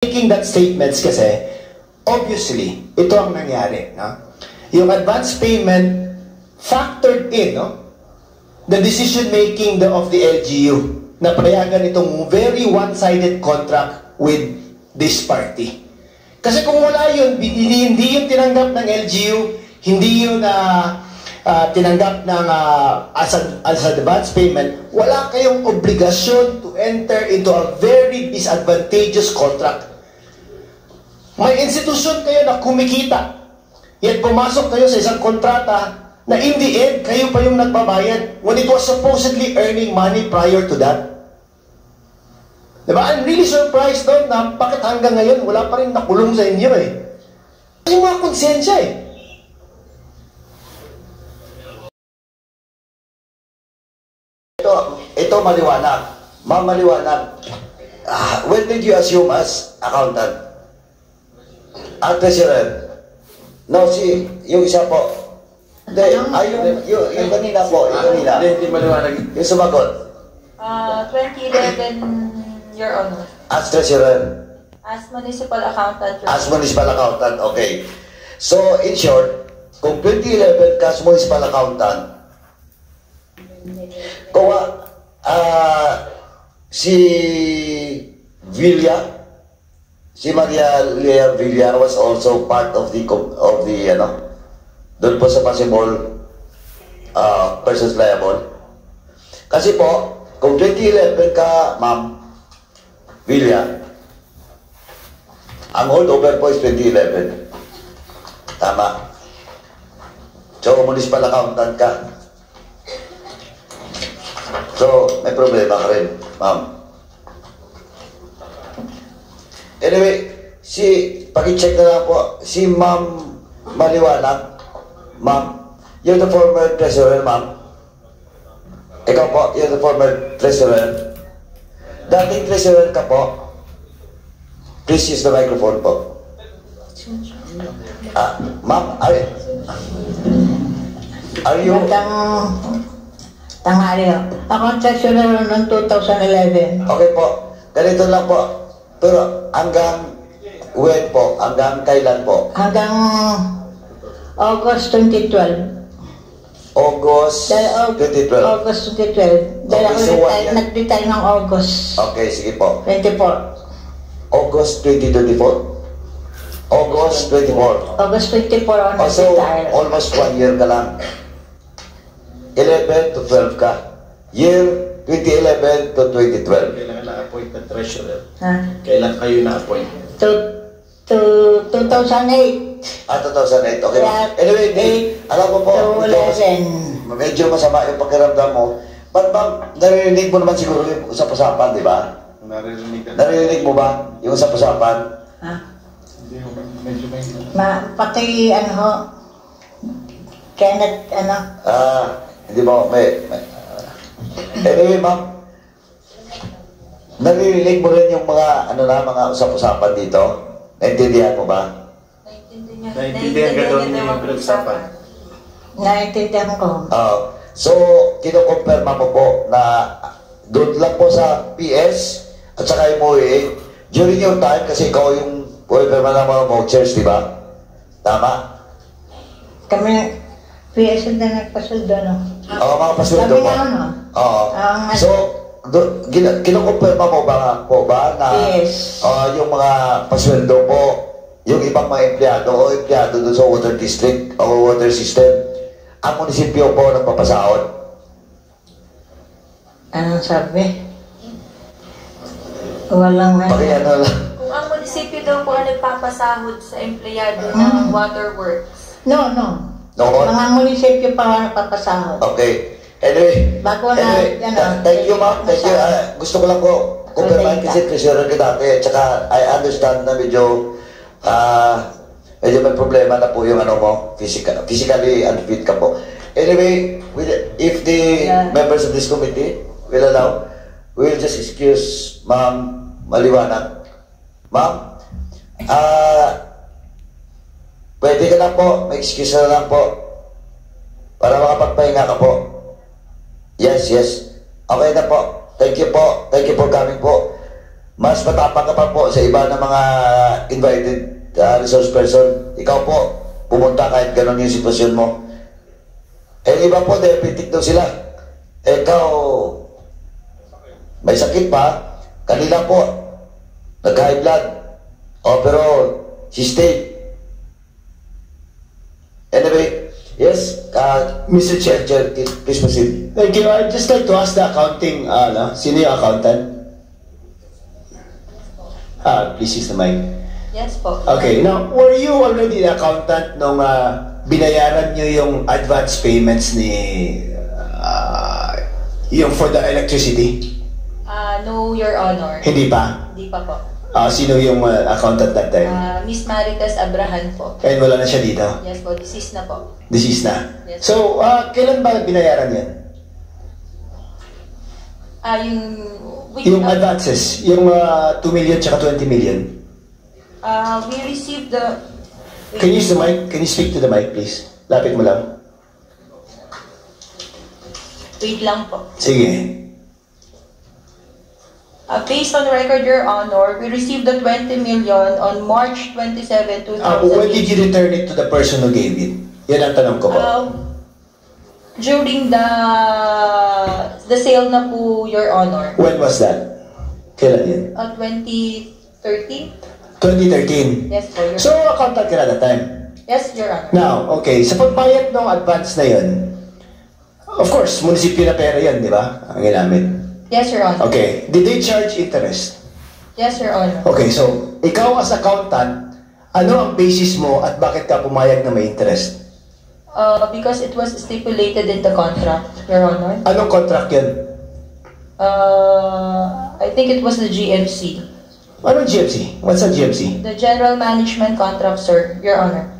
Making that statements kasi, obviously, ito ang nangyari. No? Yung advance payment factored in, no? The decision-making of the LGU na payagan itong very one-sided contract with this party. Kasi kung wala yun, hindi yun tinanggap ng LGU, hindi yun tinanggap ng as advance payment, wala kayong obligasyon to enter into a very disadvantageous contract. May institusyon kayo na kumikita, yet pumasok kayo sa isang kontrata na in the end, kayo pa yung nagbabayad when it was supposedly earning money prior to that. Diba? I'm really surprised doon na bakit hanggang ngayon wala pa rin nakulong sa inyo eh. Yung mga konsensya eh. Ito maliwanag. Ma'am, maliwanag. When did you assume as accountant? Treasurer. No, yung isa po. Hindi, yung kanina po, yung kanina. Hindi maliwanag. Yung sumagot. 2011, Your Honor. As treasurer. As municipal accountant, Your As Honor. municipal accountant, okay. So, in short, kung 2011 ka as municipal accountant, kung si Villa, si Maria Lea Villa was also part of the doon po sa possible persons liable. Kasi po, kung 2011 ka, Ma'am Villa, ang holdover po is 2011. Tama. So, municipal accountant ka. So, may problema ka rin, Ma'am. Anyway, paki-check na lang po, si Ma'am Maliwanag, Ma'am, you're the former treasurer, Ma'am. Ikaw po, you're the former treasurer. Dating treasurer ka po. Please use the microphone po. Ma'am, are you... Tanghali. Ako ang treasurer noong 2011. Okay po. Ganito lang po. Pero hanggang when po? Hanggang kailan po? Hanggang August 2012. August 2012. August 2012. Dahil Okay, so ako nag-retire ng August Okay, sige po. 24. August 2024? August 24. August 24 ako So, nag-retire. almost 1 year ka lang. 11 to 12 ka. Year 2011 to 2012. Kailan na-appoint na treasurer? Ha? Kailan kayo na-appoint? 2008. 2008. Okay. Yeah. Anyway, alam ko po, 2011. medyo masama yung pakiramdam mo. But ma'am, naririnig mo naman siguro yung usap-usapan, di ba? Naririnig ka. Naririnig mo ba yung usap-usapan? Ha? Hindi ho, medyo may... Pati Kenneth, Hindi mo, anyway, ma'am, naririnig mo rin yung mga, mga usap-usapan dito? Naintindihan mo ba? Naintindihan ka doon yung pinag-usapan. Naintindihan ko. So, kinukumpirma mo po na doon lang po sa PS at saka MOA, during your time, kasi ikaw yung puwepirma ng mga vouchers, di ba? Tama? Kami, PS na nagpasuldo, no? Oo, mga pasuldo Kami mo. na, no? Oo. So, kinukumpirma mo ba na Yes. yung mga pasweldo po, yung ibang mga empleyado doon sa water district o water system, ang munisipyo po nagpapasahod? Anong sabi? Walang lang. Kung ang munisipyo daw po ang nagpapasahod sa empleyado ng waterworks. No. Noon? Mga munisipyo pa ang nagpapasahod. Okay. Anyway, Bago na, thank you, ma'am. Thank you. Gusto ko lang po kumpirmahin kasi treasurer ka dati. Tsaka I understand na medyo may problema na po yung physically unfit ka po. Anyway, if the members of this committee will allow, we'll just excuse Ma'am Maliwanag. Ma'am, pwede ka lang po, may excuse na lang po para makapagpahinga ka po. Yes. Okay na po. Thank you for coming po. mas matapang ka pa po sa iba ng mga invited resource person. Ikaw po, pumunta kahit ganun yung sitwasyon mo. Eh, iba po, diabetic daw sila. Eh, ikaw, may sakit pa. Kanila po, nag-high blood. O, pero, she stayed. Anyway, yes, Mr. Chair. please proceed. Thank you. I'd just like to ask the accounting, sino yung accountant? Please use the mic. Yes po. Okay, now, were you already the accountant nung binayaran nyo yung advance payments ni, yung for the electricity? No, Your Honor. Hindi pa? Hindi pa po. Sino yung accountant that time? Miss Marites Abrahan po. And wala na siya dito? Yes po, deceased na po. Deceased na? Yes. So, kailan ba binayaran yan? Yung advances, yung 2 million tsaka 20 million. We received the... Can you use the mic? Can you speak to the mic, please? Lapit mo lang. Wait lang po. Sige. Based on record, Your Honor, we received the 20 million on March 27, 2008. When did you return it to the person who gave it? Yan ang tanong ko po. During the sale na po, Your Honor. When was that? Kailan yan? 2013? 2013. Yes po, Your So, accountant ka na that time? Yes, Your Honor. Now, okay, sa pagbayad ng advance na yun, of course, munisipyo na pera yun, di ba? Ang ginamit. Yes, Your Honor. Okay, did they charge interest? Yes, Your Honor. Okay, so, ikaw as accountant, ano ang basis mo at bakit ka pumayag na may interest? Because it was stipulated in the contract, Your Honor. Anong contract yun? I think it was the GMC. Anong GMC? What's a GMC? The General Management Contract, sir, Your Honor.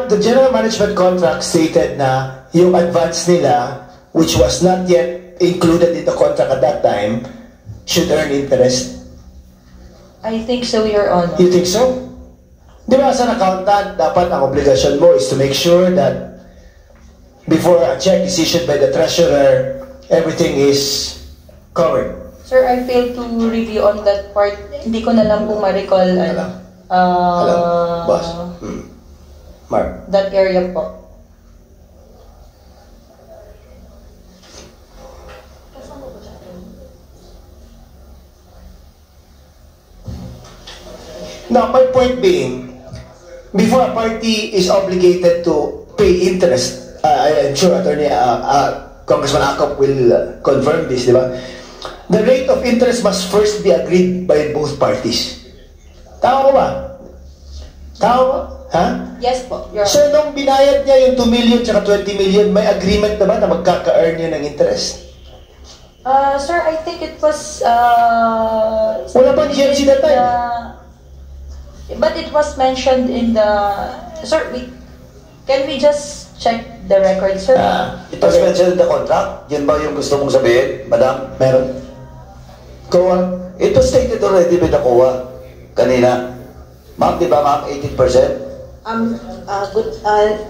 The general management contract stated na yung advance nila, which was not yet included in the contract at that time, should earn interest. I think so, Your Honor. You think so? Di ba, as an accountant, dapat ang obligasyon mo is to make sure that before a check is issued by the treasurer, everything is covered. Sir, I failed to review on that part. Hindi ko na lang po ma-recall Alam, boss. Mark. that area po. Now, my point being, before a party is obligated to pay interest, I'm sure Attorney Congressman Akop will confirm this, di ba? The rate of interest must first be agreed by both parties. Tama ba? Tama ba? Ha? Yes po, Your So, Honor. nung binayad niya yung 2 million tsaka 20 million, may agreement na ba na magkaka-earn yun ng interest? Sir, I think it was... Wala pang GMC that time. But it was mentioned in the... Sir, can we just check the record, sir? It was mentioned in the contract. Yun ba yung gusto mong sabihin, madam? Meron. COA. It was stated already by the COA kanina. Ma'am, di ba ma'am, 18%?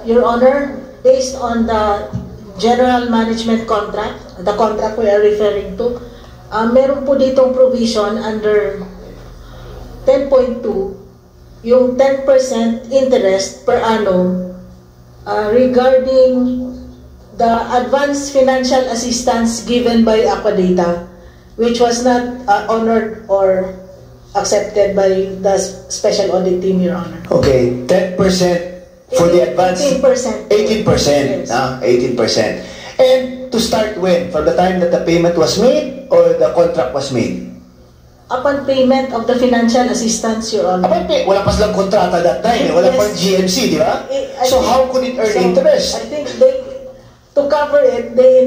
Your Honor, based on the general management contract, the contract we are referring to, meron po ditong provision under 10.2, yung 10% interest per annum regarding the advanced financial assistance given by Aquadata, which was not honored or accepted by the special audit team, Your Honor. Okay, 10% for the advance. 18%. 18%. Yes. 18%. And to start when? From the time that the payment was made or the contract was made? Upon payment of the financial assistance, Your Honor. Wala pa silang kontrata that time. Wala Yes. pang GMC, di ba? I So think- how could it earn so, interest? I think to cover it, they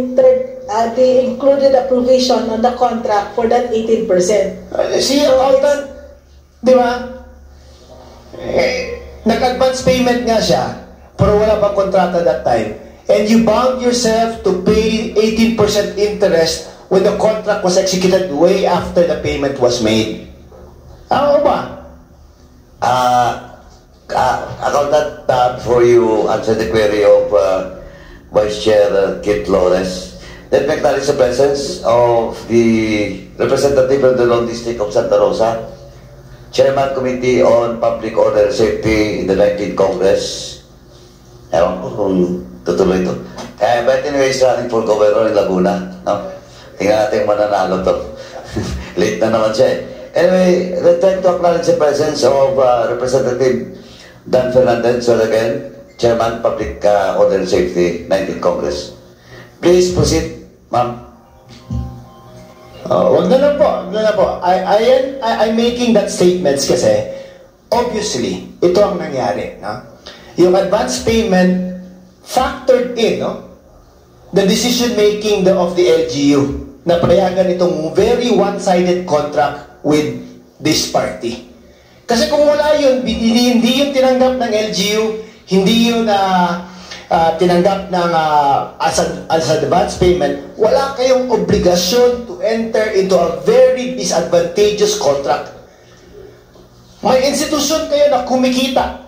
included a provision on the contract for that 18%. Si accountant, di ba? Nag-advance payment nga siya, pero wala pang kontrata that time. And you bound yourself to pay 18% interest when the contract was executed way after the payment was made. Tama ba? Accountant, before you answer the query of Vice Chair Kit Flores, Let me acknowledge the presence of the representative of the Long District of Santa Rosa, Chairman Committee on Public Order and Safety in the 19th Congress. Ewan ko kung tutuloy ito. But anyways, running for governor in Laguna. No? Tingnan natin yung mananalo to. Late na naman siya eh. Anyway, let's try to acknowledge the presence of Representative Dan Fernandez, so again, Chairman, Public Order and Safety, 19th Congress. Please proceed, ma'am. Wag na lang po, wag na lang po. I'm making that statements kasi, obviously, ito ang nangyari. No? Yung advance payment factored in, no? The decision-making of the LGU na payagan itong very one-sided contract with this party. Kasi kung wala yun, hindi yun tinanggap ng LGU, hindi yun tinanggap ng as advance payment, wala kayong obligasyon to enter into a very disadvantageous contract. May institusyon kayo na kumikita,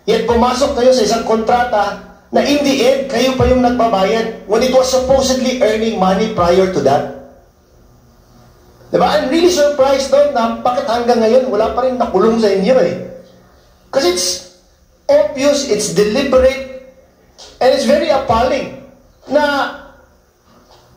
yet pumasok kayo sa isang kontrata na in the end, kayo pa yung nagbabayad when it was supposedly earning money prior to that. Diba? I'm really surprised doon na bakit hanggang ngayon wala pa rin nakulong sa inyo eh. Kasi it's obvious, it's deliberate, and it's very appalling na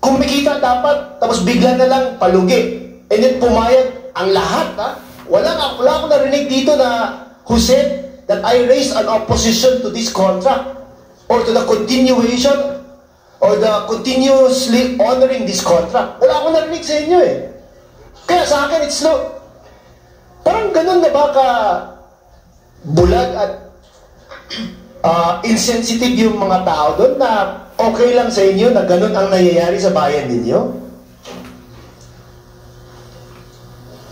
kumikita dapat tapos bigla na lang palugi. And then pumayag ang lahat ha. Wala akong narinig dito na who said that I raised an opposition to this contract or to the continuation or the continuously honoring this contract. Wala akong narinig sa inyo eh. Kaya sa akin, it's no. Parang ganun na baka bulag at insensitive yung mga tao doon na okay lang sa inyo na ganun ang nangyayari sa bayan ninyo.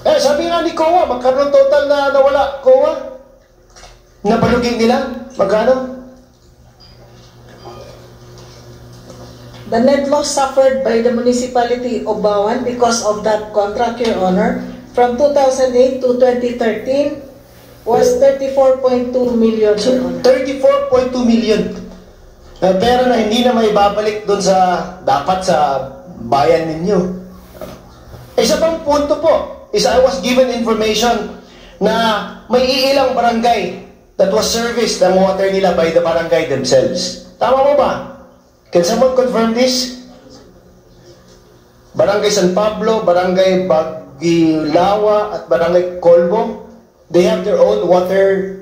Eh, sabi nga ni COA, magkaroon total na nawala COA. Napalugin nila. Magkano? The net loss suffered by the municipality of Bawan because of that contract, Your Honor, from 2008 to 2013 was 34.2 million, Your Honor. 34.2 million. Na pera na hindi na may babalik doon sa dapat sa bayan ninyo. Isa pang punto po is I was given information na may iilang barangay that was serviced ang water nila by the barangay themselves. Tama mo ba? Can someone confirm this? Barangay San Pablo, Barangay Bagilawa, at Barangay Colbo, they have their own water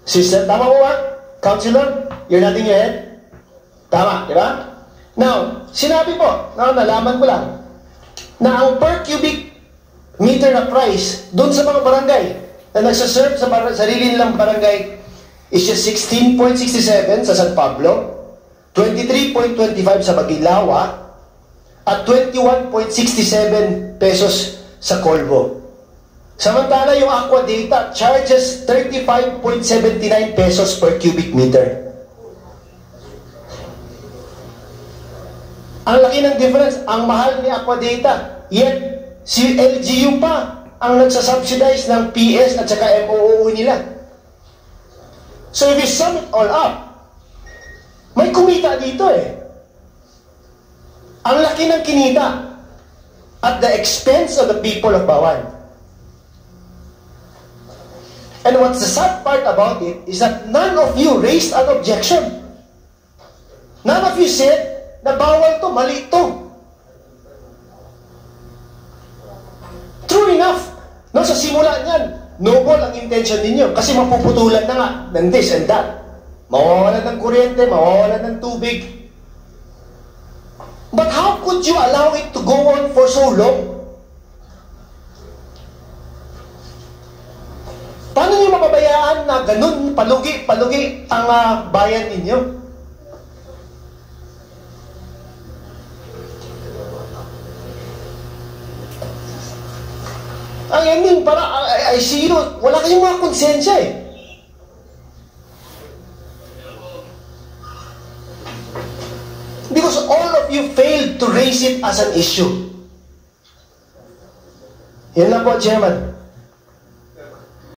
system. Tama mo ba? Councilor, you're nodding your head? Tama, di ba? Now, sinabi po, nalaman ko lang, na ang per cubic meter na price doon sa mga barangay na nagsaserve sa sarili nilang barangay is just 16.67 sa San Pablo, 23.25 sa Bagilawa, at 21.67 pesos sa Colbo. Samantala, yung Aqua Data charges 35.79 pesos per cubic meter. Ang laki ng difference, ang mahal ni Aqua Data, yet si LGU pa ang nagsasubsidize ng PS at saka MOO nila. So if you sum it all up, may kumita dito eh. Ang laki ng kinita at the expense of the people of Bawan. And what's the sad part about it is that none of you raised an objection. None of you said na bawal to, mali to. True enough, no, sa simula niyan, noble ang intention ninyo kasi mapuputulan na nga ng this and that. Mawawalan ng kuryente, mawawalan ng tubig. But how could you allow it to go on for so long? Paano niyo mapabayaan na ganun, palugi ang bayan ninyo? Ang ending, para I see you, wala kayong mga konsensya eh. Because all of you failed to raise it as an issue. Yan lang po, Chairman.